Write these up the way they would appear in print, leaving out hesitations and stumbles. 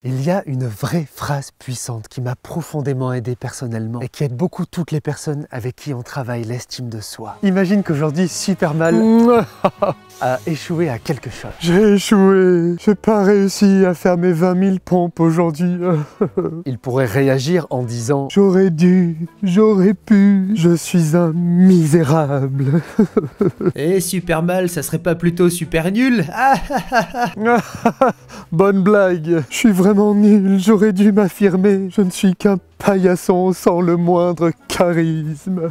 Il y a une vraie phrase puissante qui m'a profondément aidé personnellement et qui aide beaucoup toutes les personnes avec qui on travaille l'estime de soi. Imagine qu'aujourd'hui, Supermal a échoué à quelque chose. J'ai échoué, j'ai pas réussi à faire mes 20 000 pompes aujourd'hui. Il pourrait réagir en disant « J'aurais dû, j'aurais pu, je suis un misérable. » Eh Supermal, ça serait pas plutôt super nul? Bonne blague, je suis vraiment nul, j'aurais dû m'affirmer. Je ne suis qu'un paillasson sans le moindre charisme.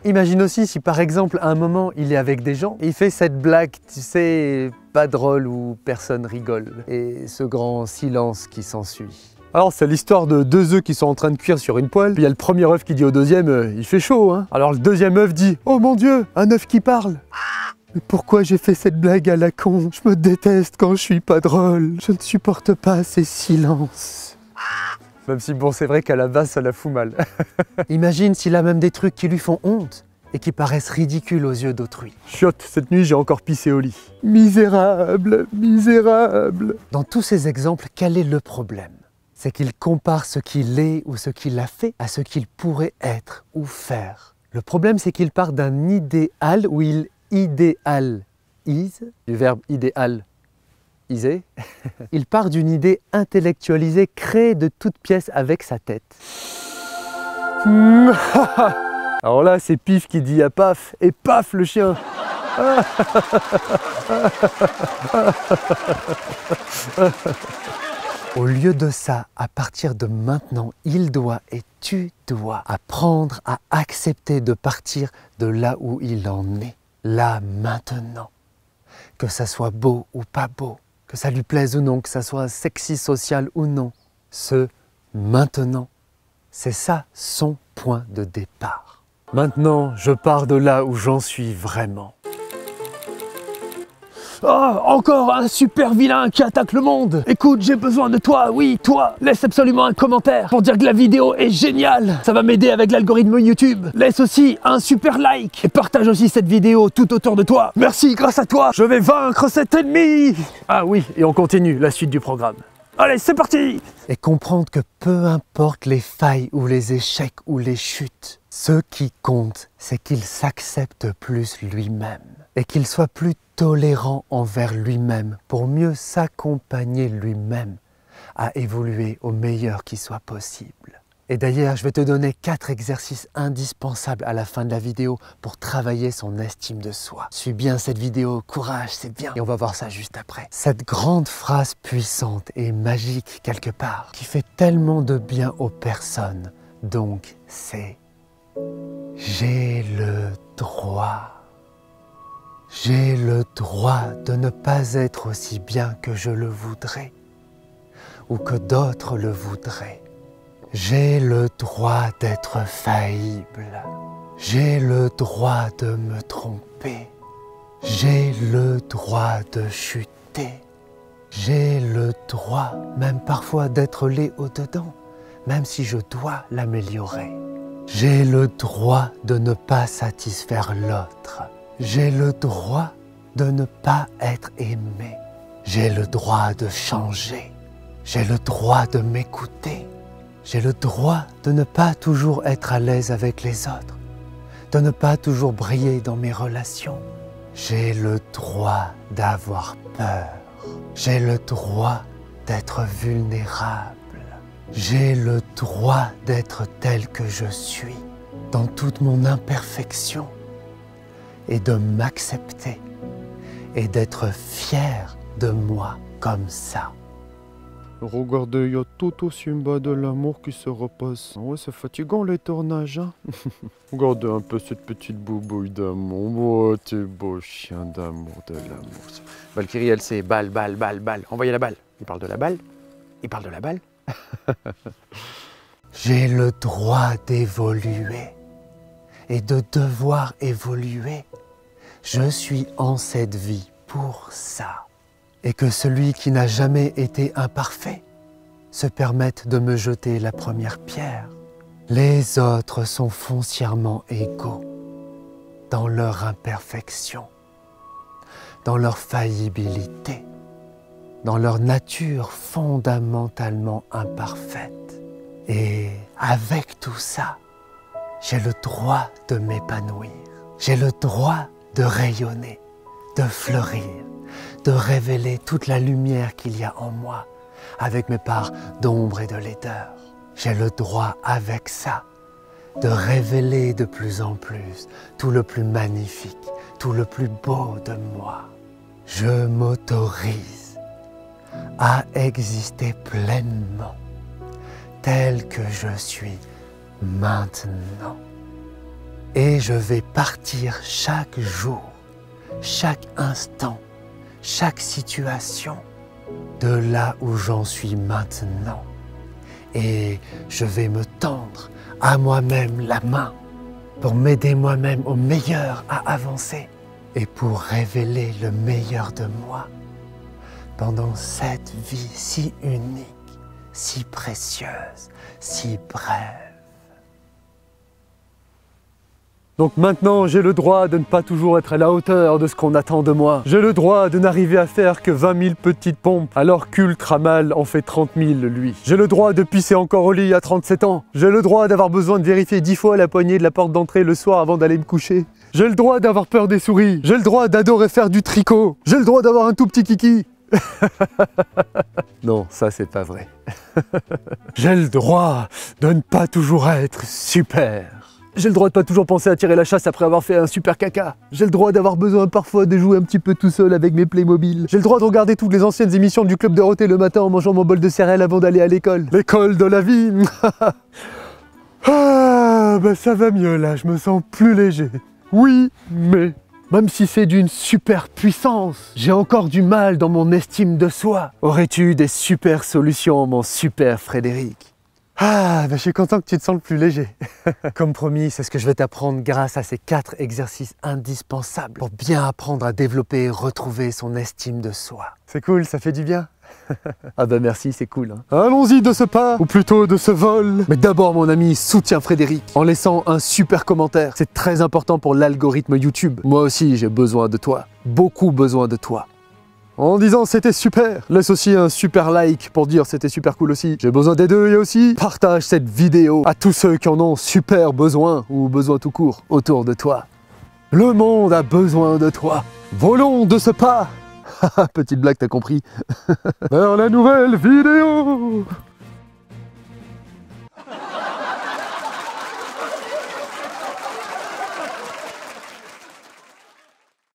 Imagine aussi si par exemple à un moment il est avec des gens et il fait cette blague, tu sais, pas drôle où personne rigole. Et ce grand silence qui s'ensuit. Alors c'est l'histoire de deux œufs qui sont en train de cuire sur une poêle. Puis il y a le premier œuf qui dit au deuxième il fait chaud hein. Alors le deuxième œuf dit oh mon Dieu, un œuf qui parle. Mais pourquoi j'ai fait cette blague à la con? Je me déteste quand je suis pas drôle. Je ne supporte pas ces silences. Même si bon, c'est vrai qu'à la base, ça la fout mal. Imagine s'il a même des trucs qui lui font honte et qui paraissent ridicules aux yeux d'autrui. Chiotte, cette nuit, j'ai encore pissé au lit. Misérable, misérable. Dans tous ces exemples, quel est le problème? C'est qu'il compare ce qu'il est ou ce qu'il a fait à ce qu'il pourrait être ou faire. Le problème, c'est qu'il part d'un idéal où il idéalise, du verbe idéal. Il part d'une idée intellectualisée, créée de toutes pièces avec sa tête. Alors là, c'est Pif qui dit à Paf, et paf le chien. Au lieu de ça, à partir de maintenant, il doit et tu dois apprendre à accepter de partir de là où il en est, là maintenant. Que ça soit beau ou pas beau, que ça lui plaise ou non, que ça soit sexy social ou non. Ce maintenant, c'est ça son point de départ. Maintenant, je pars de là où j'en suis vraiment. Oh, encore un super vilain qui attaque le monde. Écoute, j'ai besoin de toi, oui, toi. Laisse absolument un commentaire pour dire que la vidéo est géniale. Ça va m'aider avec l'algorithme YouTube. Laisse aussi un super like et partage aussi cette vidéo tout autour de toi. Merci, grâce à toi, je vais vaincre cet ennemi. Ah oui, et on continue la suite du programme. Allez, c'est parti. Et comprendre que peu importe les failles ou les échecs ou les chutes, ce qui compte, c'est qu'il s'accepte plus lui-même et qu'il soit plus tolérant envers lui-même pour mieux s'accompagner lui-même à évoluer au meilleur qui soit possible. Et d'ailleurs, je vais te donner 4 exercices indispensables à la fin de la vidéo pour travailler son estime de soi. Suis bien cette vidéo, courage, c'est bien. Et on va voir ça juste après. Cette grande phrase puissante et magique quelque part, qui fait tellement de bien aux personnes, donc c'est « J'ai le droit ». J'ai le droit de ne pas être aussi bien que je le voudrais ou que d'autres le voudraient. J'ai le droit d'être faillible. J'ai le droit de me tromper. J'ai le droit de chuter. J'ai le droit, même parfois, d'être laid au-dedans, même si je dois l'améliorer. J'ai le droit de ne pas satisfaire l'autre. J'ai le droit de ne pas être aimé. J'ai le droit de changer. J'ai le droit de m'écouter. J'ai le droit de ne pas toujours être à l'aise avec les autres, de ne pas toujours briller dans mes relations. J'ai le droit d'avoir peur. J'ai le droit d'être vulnérable. J'ai le droit d'être tel que je suis, dans toute mon imperfection, et de m'accepter et d'être fier de moi comme ça. Regardez, il y a tout aussi en bas de l'amour qui se repose. Ouais, c'est fatigant les tournages, hein. Regardez un peu cette petite boubouille d'amour. Oh, t'es beau chien d'amour, de l'amour. Valkyrie, elle sait, balle, balle, balle, balle. Envoyez la balle. Il parle de la balle. Il parle de la balle. J'ai le droit d'évoluer et de devoir évoluer. Je suis en cette vie pour ça. Et que celui qui n'a jamais été imparfait se permette de me jeter la première pierre. Les autres sont foncièrement égaux dans leur imperfection, dans leur faillibilité, dans leur nature fondamentalement imparfaite. Et avec tout ça, j'ai le droit de m'épanouir. J'ai le droit de rayonner, de fleurir, de révéler toute la lumière qu'il y a en moi, avec mes parts d'ombre et de laideur. J'ai le droit avec ça de révéler de plus en plus tout le plus magnifique, tout le plus beau de moi. Je m'autorise à exister pleinement, tel que je suis maintenant. Et je vais partir chaque jour, chaque instant, chaque situation de là où j'en suis maintenant. Et je vais me tendre à moi-même la main pour m'aider moi-même au meilleur à avancer et pour révéler le meilleur de moi pendant cette vie si unique, si précieuse, si brève. Donc maintenant, j'ai le droit de ne pas toujours être à la hauteur de ce qu'on attend de moi. J'ai le droit de n'arriver à faire que 20 000 petites pompes, alors qu'Ultramal en fait 30 000, lui. J'ai le droit de pisser encore au lit à 37 ans. J'ai le droit d'avoir besoin de vérifier 10 fois la poignée de la porte d'entrée le soir avant d'aller me coucher. J'ai le droit d'avoir peur des souris. J'ai le droit d'adorer faire du tricot. J'ai le droit d'avoir un tout petit kiki. Non, ça c'est pas vrai. J'ai le droit de ne pas toujours être super. J'ai le droit de pas toujours penser à tirer la chasse après avoir fait un super caca. J'ai le droit d'avoir besoin parfois de jouer un petit peu tout seul avec mes Playmobil. J'ai le droit de regarder toutes les anciennes émissions du Club Dorothée le matin en mangeant mon bol de céréales avant d'aller à l'école. L'école de la vie. Ah, bah ça va mieux là, je me sens plus léger. Oui, mais même si c'est d'une super puissance, j'ai encore du mal dans mon estime de soi. Aurais-tu des super solutions, mon super Frédéric? Ah, bah je suis content que tu te sens le plus léger. Comme promis, c'est ce que je vais t'apprendre grâce à ces 4 exercices indispensables pour bien apprendre à développer et retrouver son estime de soi. C'est cool, ça fait du bien. Ah bah merci, c'est cool. Hein. Allons-y de ce pas, ou plutôt de ce vol. Mais d'abord mon ami, soutiens Frédéric en laissant un super commentaire. C'est très important pour l'algorithme YouTube. Moi aussi j'ai besoin de toi, beaucoup besoin de toi. En disant c'était super, laisse aussi un super like pour dire c'était super cool aussi. J'ai besoin des deux et aussi partage cette vidéo à tous ceux qui en ont super besoin ou besoin tout court autour de toi. Le monde a besoin de toi. Volons de ce pas. Petite blague, t'as compris. Vers la nouvelle vidéo.